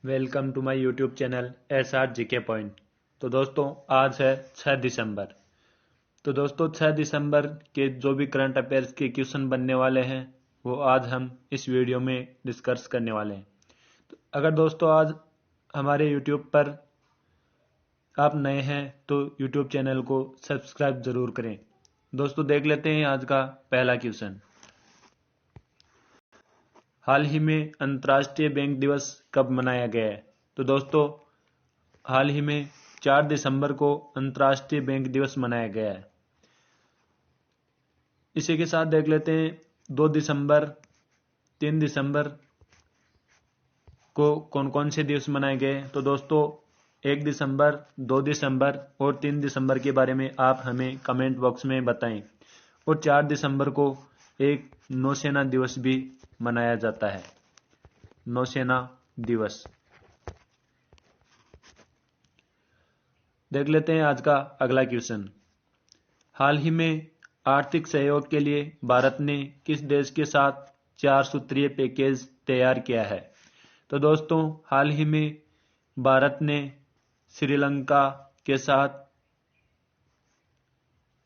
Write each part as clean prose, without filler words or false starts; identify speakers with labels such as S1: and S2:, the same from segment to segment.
S1: Welcome to my YouTube channel SR GK point. तो दोस्तों आज है 6 दिसंबर। तो दोस्तों 6 दिसंबर के जो भी करंट अफेयर्स के क्वेश्चन बनने वाले हैं वो आज हम इस वीडियो में डिस्कस करने वाले हैं। तो अगर दोस्तों आज हमारे यूट्यूब पर आप नए हैं तो यूट्यूब चैनल को सब्सक्राइब जरूर करें। दोस्तों देख लेते हैं आज का पहला क्वेश्चन। हाल ही में अंतर्राष्ट्रीय बैंक दिवस कब मनाया गया है? तो दोस्तों हाल ही में 4 दिसंबर को अंतर्राष्ट्रीय बैंक दिवस मनाया गया है। इसी के साथ देख लेते हैं 2 दिसंबर 3 दिसंबर को कौन कौन से दिवस मनाए गए। तो दोस्तों 1 दिसंबर 2 दिसंबर और 3 दिसंबर के बारे में आप हमें कमेंट बॉक्स में बताएं। और 4 दिसंबर को एक नौसेना दिवस भी मनाया जाता है, नौसेना दिवस। देख लेते हैं आज का अगला क्वेश्चन। हाल ही में आर्थिक सहयोग के लिए भारत ने किस देश के साथ 4 सूत्रीय पैकेज तैयार किया है? तो दोस्तों हाल ही में भारत ने श्रीलंका के साथ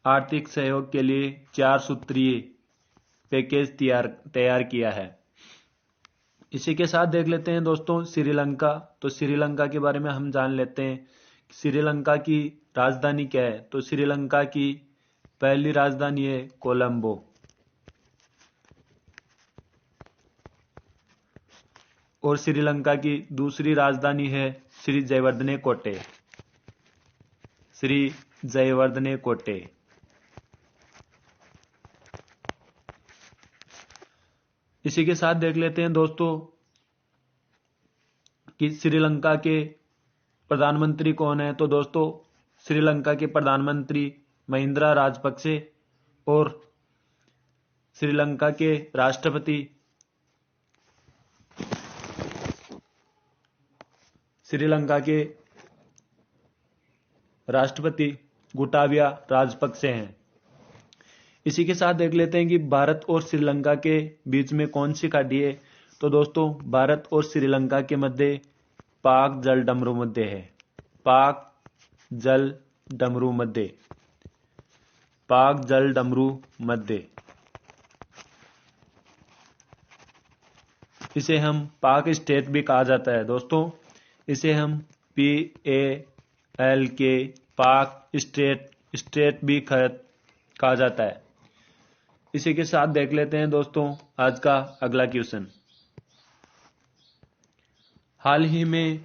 S1: आर्थिक सहयोग के लिए 4 सूत्रीय पैकेज तैयार किया है। इसी के साथ देख लेते हैं दोस्तों श्रीलंका। तो श्रीलंका के बारे में हम जान लेते हैं। श्रीलंका की राजधानी क्या है? तो श्रीलंका की पहली राजधानी है कोलंबो। और श्रीलंका की दूसरी राजधानी है श्री जयवर्धने कोटे। श्री जयवर्धने कोटे। इसी के साथ देख लेते हैं दोस्तों कि श्रीलंका के प्रधानमंत्री कौन है। तो दोस्तों श्रीलंका के प्रधानमंत्री महिंद्रा राजपक्षे और श्रीलंका के राष्ट्रपति गोटाबाया राजपक्षे हैं। इसी के साथ देख लेते हैं कि भारत और श्रीलंका के बीच में कौन सी खाड़ी है। तो दोस्तों भारत और श्रीलंका के मध्य पाक जल डमरू मध्य है। पाक जल डमरू मध्य। पाक जल डमरू मध्य। इसे हम पाक स्टेट भी कहा जाता है दोस्तों। इसे हम PALK पाक स्टेट भी कहा जाता है। इसी के साथ देख लेते हैं दोस्तों आज का अगला क्वेश्चन। हाल ही में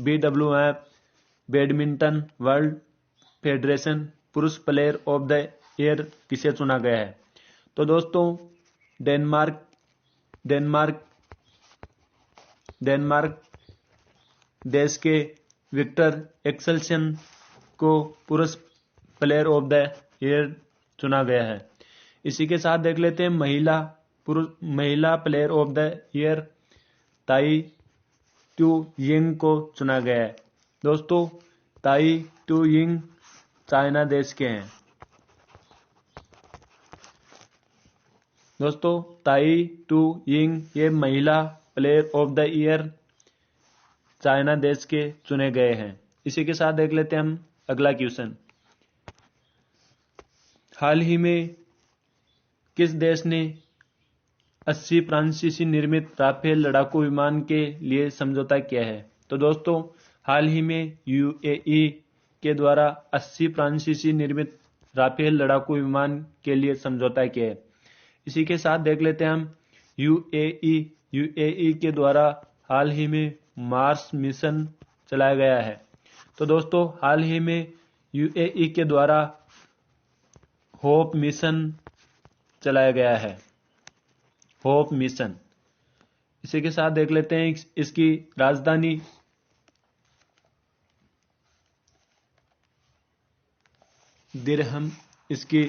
S1: BWF बैडमिंटन वर्ल्ड फेडरेशन पुरुष प्लेयर ऑफ द ईयर किसे चुना गया है? तो दोस्तों डेनमार्क देश के विक्टर एक्सेल्सन को पुरुष प्लेयर ऑफ द ईयर चुना गया है। इसी के साथ देख लेते हैं महिला प्लेयर ऑफ द ईयर ताई टू यिंग को चुना गया है। दोस्तों ताई टू यिंग चाइना देश के हैं। दोस्तों ताई टू यिंग ये महिला player of the year China देश के चुने गए हैं। इसी के साथ देख लेते हैं हम अगला क्वेश्चन। हाल ही में किस देश ने 80 फ्रांसीसी निर्मित राफेल लड़ाकू विमान के लिए समझौता किया है? तो दोस्तों हाल ही में UAE के द्वारा 80 फ्रांसीसी निर्मित राफेल लड़ाकू विमान के लिए समझौता किया है। इसी के साथ देख लेते हैं हम UAE के द्वारा हाल ही में मार्स मिशन चलाया गया है। तो दोस्तों हाल ही में UAE के द्वारा होप मिशन चलाया गया है। Hope mission. इसी के साथ देख लेते हैं इसकी राजधानी दिरहम। इसकी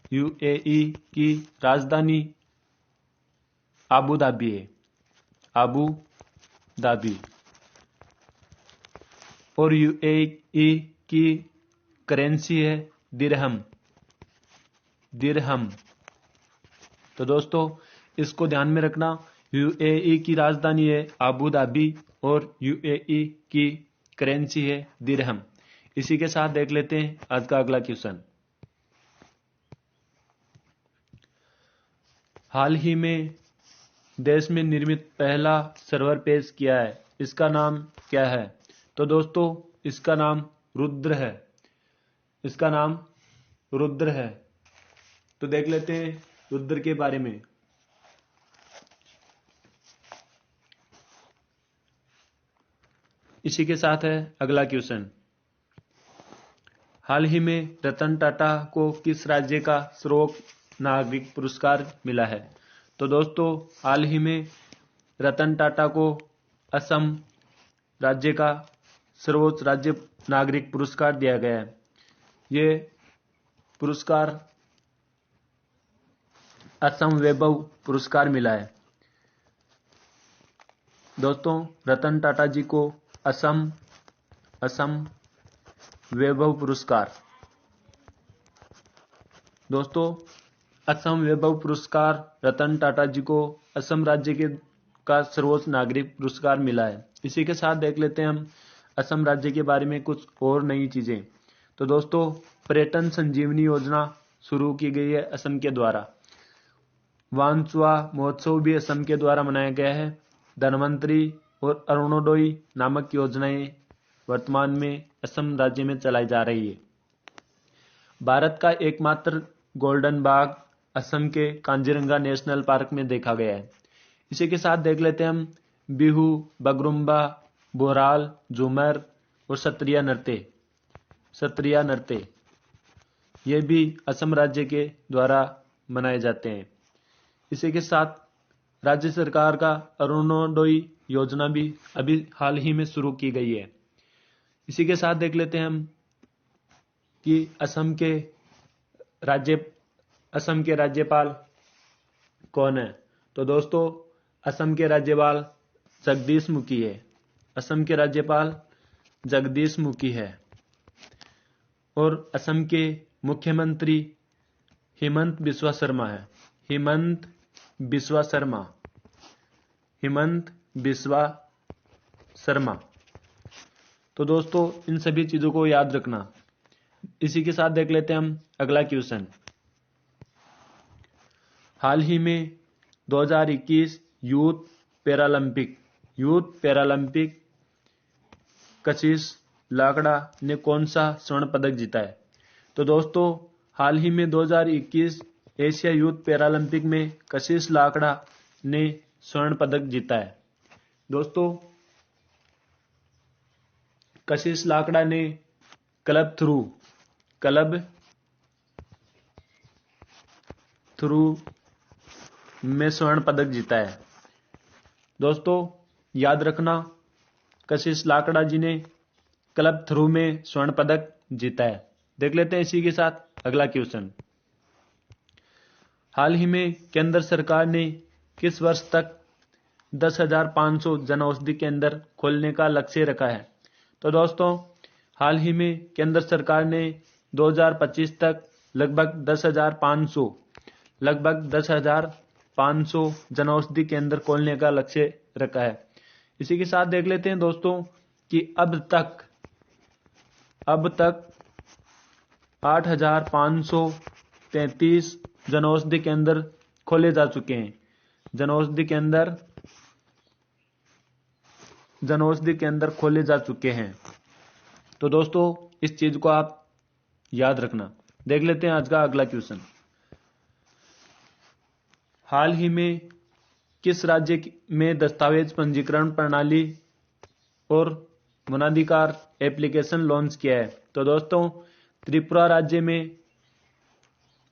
S1: UAE की राजधानी आबू धाबी है। Abu Dhabi. और UAE की करेंसी है दिरहम। तो दोस्तों इसको ध्यान में रखना। यूएई की राजधानी है अबू धाबी और यूएई की करेंसी है दिरहम। इसी के साथ देख लेते हैं आज का अगला क्वेश्चन। हाल ही में देश में निर्मित पहला सर्वर पेश किया है, इसका नाम क्या है? तो दोस्तों इसका नाम रुद्र है। इसका नाम रुद्र है। तो देख लेते हैं रुद्र के बारे में। इसी के साथ है अगला क्वेश्चन। हाल ही में रतन टाटा को किस राज्य का सर्वोच्च नागरिक पुरस्कार मिला है? तो दोस्तों हाल ही में रतन टाटा को असम राज्य का सर्वोच्च राज्य नागरिक पुरस्कार दिया गया है। ये पुरस्कार असम वैभव पुरस्कार मिला है। दोस्तों रतन टाटा जी को असम वैभव पुरस्कार, दोस्तों असम वैभव पुरस्कार रतन टाटा जी को असम राज्य के का सर्वोच्च नागरिक पुरस्कार मिला है। इसी के साथ देख लेते हैं हम असम राज्य के बारे में कुछ और नई चीजें। तो दोस्तों पर्यटन संजीवनी योजना शुरू की गई है असम के द्वारा। वानसुआ महोत्सव भी असम के द्वारा मनाया गया है। धनवंतरी और अरुणोदय नामक योजनाएं वर्तमान में असम राज्य में चलाई जा रही है। भारत का एकमात्र गोल्डन बाघ असम के कांजीरंगा नेशनल पार्क में देखा गया है। इसी के साथ देख लेते हैं हम बिहू, बगरुम्बा, बोराल, झूमर और सत्रिया नृत्य ये भी असम राज्य के द्वारा मनाए जाते हैं। इसी के साथ राज्य सरकार का अरुणोदय योजना भी अभी हाल ही में शुरू की गई है। इसी के साथ देख लेते हैं हम कि असम के राज्यपाल कौन है? तो दोस्तों असम के राज्यपाल जगदीश मुखी है। असम के राज्यपाल जगदीश मुखी है और असम के मुख्यमंत्री हिमंत बिस्वा शर्मा है। हिमंत बिस्वा शर्मा। तो दोस्तों इन सभी चीजों को याद रखना। इसी के साथ देख लेते हैं हम अगला क्वेश्चन। हाल ही में 2021 यूथ पैरालंपिक कशिश लाकड़ा ने कौन सा स्वर्ण पदक जीता है? तो दोस्तों हाल ही में 2021 एशिया यूथ पैरालंपिक में कशिश लाकड़ा ने स्वर्ण पदक जीता है। दोस्तों कशिश लाकड़ा ने क्लब थ्रू में स्वर्ण पदक जीता है। दोस्तों याद रखना कशिश लाकड़ा जी ने क्लब थ्रू में स्वर्ण पदक जीता है। देख लेते हैं इसी के साथ अगला क्वेश्चन। हाल ही में केंद्र सरकार ने किस वर्ष तक 10,500 जन औषधि केंद्र खोलने का लक्ष्य रखा है? तो दोस्तों हाल ही में केंद्र सरकार ने 2025 तक लगभग 10,500 जन औषधि केंद्र खोलने का लक्ष्य रखा है। इसी के साथ देख लेते हैं दोस्तों कि अब तक 8,533 जनऔषधि केंद्र खोले जा चुके हैं। जनऔषधि केंद्र खोले जा चुके हैं। तो दोस्तों इस चीज को आप याद रखना। देख लेते हैं आज का अगला क्वेश्चन। हाल ही में किस राज्य में दस्तावेज पंजीकरण प्रणाली और वनाधिकार एप्लीकेशन लॉन्च किया है? तो दोस्तों त्रिपुरा राज्य में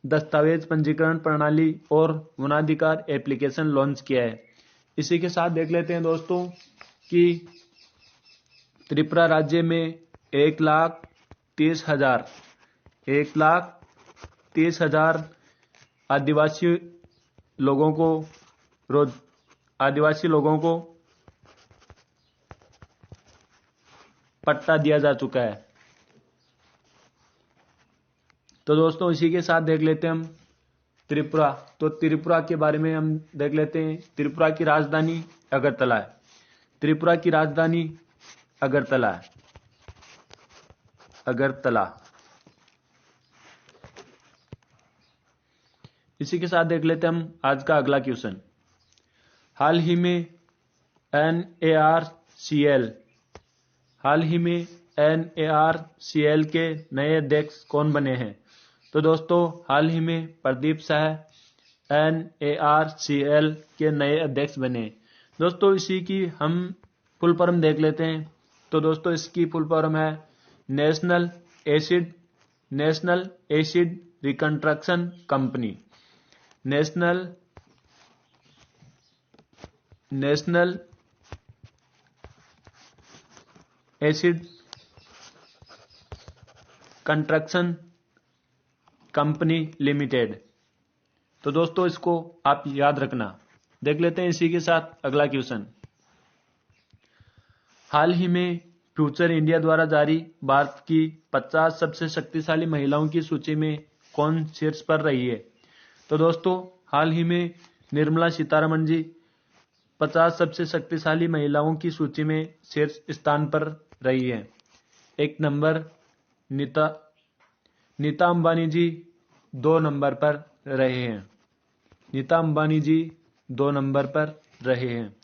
S1: दस्तावेज पंजीकरण प्रणाली और वनाधिकार एप्लीकेशन लॉन्च किया है। इसी के साथ देख लेते हैं दोस्तों कि त्रिपुरा राज्य में 1,30,000 आदिवासी लोगों को पट्टा दिया जा चुका है। तो दोस्तों इसी के साथ देख लेते हैं हम त्रिपुरा। तो त्रिपुरा के बारे में हम देख लेते हैं। त्रिपुरा की राजधानी अगरतला है। त्रिपुरा की राजधानी अगरतला है। अगरतला। इसी के साथ देख लेते हैं हम आज का अगला क्वेश्चन। हाल ही में NARCL के नए अध्यक्ष कौन बने हैं? तो दोस्तों हाल ही में प्रदीप शाह NARCL के नए अध्यक्ष बने। दोस्तों इसी की हम फुल फॉर्म देख लेते हैं। तो दोस्तों इसकी फुल फॉर्म है national acid reconstruction company. National acid construction company limited. तो दोस्तों इसको आप याद रखना। देख लेते हैं इसी के साथ अगला क्वेश्चन। हाल ही में फ्यूचर इंडिया द्वारा जारी भारत की 50 सबसे शक्तिशाली महिलाओं की सूची में कौन शीर्ष पर रही है? तो दोस्तों हाल ही में निर्मला सीतारमण जी 50 सबसे शक्तिशाली महिलाओं की सूची में शीर्ष स्थान पर रही है। 1 नंबर नीता अंबानी जी 2 नंबर पर रहे हैं। नीता अंबानी जी 2 नंबर पर रहे हैं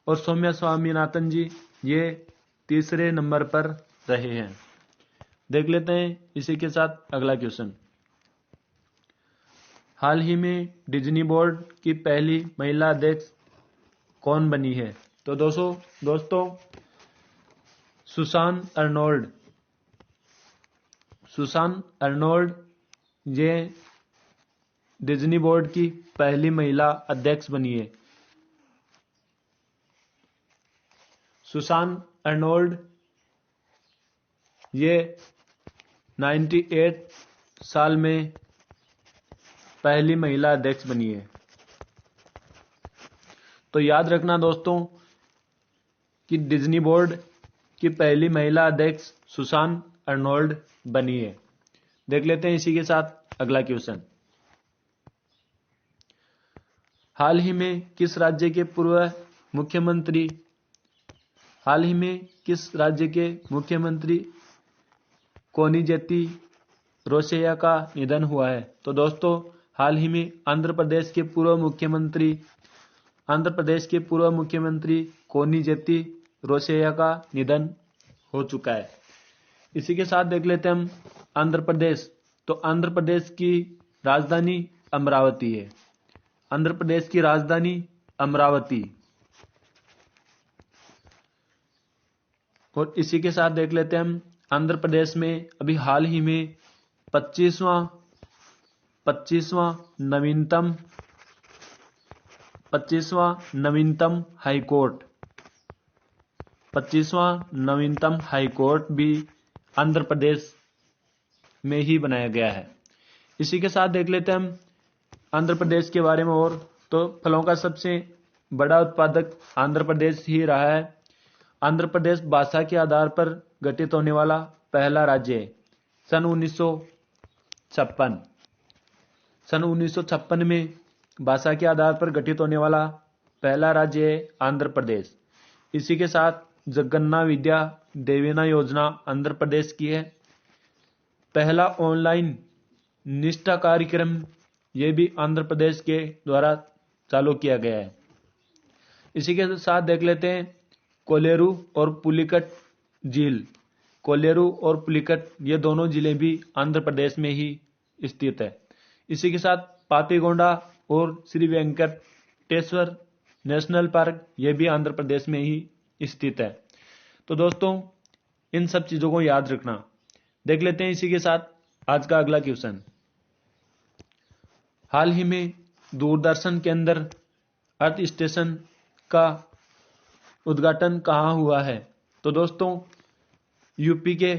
S1: और सौम्या स्वामीनाथन जी ये तीसरे नंबर पर रहे हैं। देख लेते हैं इसी के साथ अगला क्वेश्चन। हाल ही में डिज्नी बोर्ड की पहली महिला अध्यक्ष कौन बनी है? तो दोस्तों सुसान अर्नोल्ड ये डिज्नी बोर्ड की पहली महिला अध्यक्ष बनी है। सुसान अर्नोल्ड ये 98 साल में पहली महिला अध्यक्ष बनी है। तो याद रखना दोस्तों कि डिज्नी बोर्ड की पहली महिला अध्यक्ष सुसान अर्नोल्ड बनी है। देख लेते हैं इसी के साथ अगला क्वेश्चन। हाल ही में किस राज्य के मुख्यमंत्री कोनिजेती रोसैया का निधन हुआ है? तो दोस्तों हाल ही में आंध्र प्रदेश के पूर्व मुख्यमंत्री कोनिजेती रोसैया का निधन हो चुका है। इसी के साथ देख लेते हैं हम आंध्र प्रदेश। तो आंध्र प्रदेश की राजधानी अमरावती है। आंध्र प्रदेश की राजधानी अमरावती। और इसी के साथ देख लेते हैं हम आंध्र प्रदेश में अभी हाल ही में 25वां नवीनतम हाई कोर्ट भी आंध्र प्रदेश में ही बनाया गया है। इसी के साथ देख लेते हैं हम आंध्र प्रदेश के बारे में और। तो फलों का सबसे बड़ा उत्पादक आंध्र प्रदेश ही रहा है। आंध्र प्रदेश भाषा के आधार पर गठित होने वाला पहला राज्य है। सन 1956 में भाषा के आधार पर गठित होने वाला पहला राज्य है आंध्र प्रदेश। इसी के साथ जगन्ना विद्या देवेना योजना आंध्र प्रदेश की है। पहला ऑनलाइन निष्ठा कार्यक्रम ये भी आंध्र प्रदेश के द्वारा चालू किया गया है। इसी के साथ देख लेते हैं कोलेरू और पुलिकट झील। कोलेरू और पुलिकट ये दोनों जिले भी आंध्र प्रदेश में ही स्थित है। इसी के साथ पापीगोंडा और श्री वेंकटेश्वर नेशनल पार्क ये भी आंध्र प्रदेश में ही स्थित है। तो दोस्तों इन सब चीजों को याद रखना। देख लेते हैं इसी के साथ आज का अगला क्वेश्चन। हाल ही में दूरदर्शन के अंदर अर्थ स्टेशन का उद्घाटन कहाँ हुआ है? तो दोस्तों यूपी के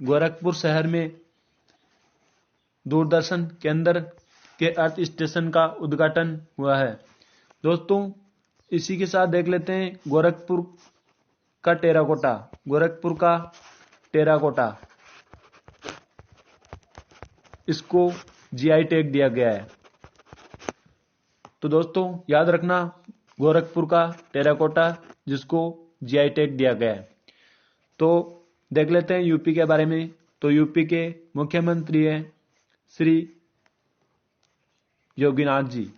S1: गोरखपुर शहर में दूरदर्शन केंद्र के अर्थ स्टेशन का उद्घाटन हुआ है। दोस्तों इसी के साथ देख लेते हैं गोरखपुर का टेराकोटा इसको जीआई टैग दिया गया है। तो दोस्तों याद रखना, गोरखपुर का टेराकोटा जिसको जीआई टैग दिया गया है। तो देख लेते हैं यूपी के बारे में। तो यूपी के मुख्यमंत्री हैं श्री योगीनाथ जी।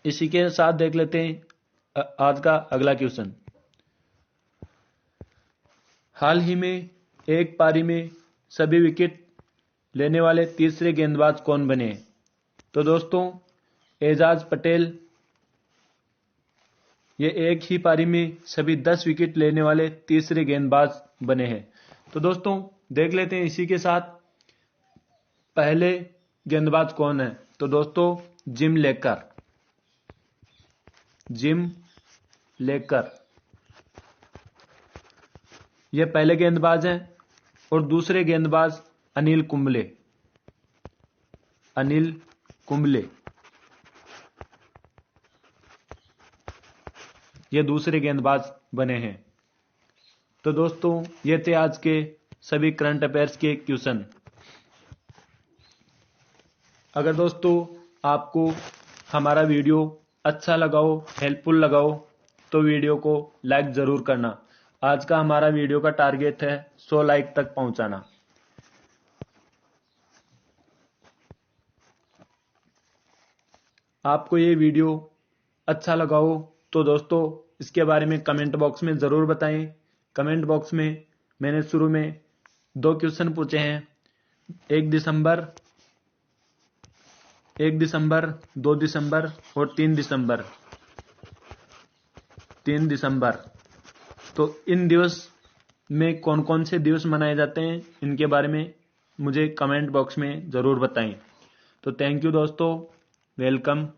S1: इसी के साथ देख लेते हैं आज का अगला क्वेश्चन। हाल ही में एक पारी में सभी विकेट लेने वाले तीसरे गेंदबाज कौन बने? तो दोस्तों एजाज पटेल, ये एक ही पारी में सभी 10 विकेट लेने वाले तीसरे गेंदबाज बने हैं। तो दोस्तों देख लेते हैं इसी के साथ पहले गेंदबाज कौन है। तो दोस्तों जिम लेकर ये पहले गेंदबाज हैं। और दूसरे गेंदबाज अनिल कुंबले ये दूसरे गेंदबाज बने हैं। तो दोस्तों ये थे आज के सभी करंट अफेयर्स के क्वेश्चन। अगर दोस्तों आपको हमारा वीडियो अच्छा लगा हो, हेल्पफुल लगा हो, तो वीडियो को लाइक जरूर करना। आज का हमारा वीडियो का टारगेट है 100 लाइक तक पहुंचाना। आपको ये वीडियो अच्छा लगा हो तो दोस्तों इसके बारे में कमेंट बॉक्स में ज़रूर बताएं। कमेंट बॉक्स में मैंने शुरू में 2 क्वेश्चन पूछे हैं, 1 दिसंबर, 2 दिसंबर और 3 दिसंबर। तो इन दिवस में कौन कौन से दिवस मनाए जाते हैं, इनके बारे में मुझे कमेंट बॉक्स में ज़रूर बताएं। तो थैंक यू दोस्तों, वेलकम।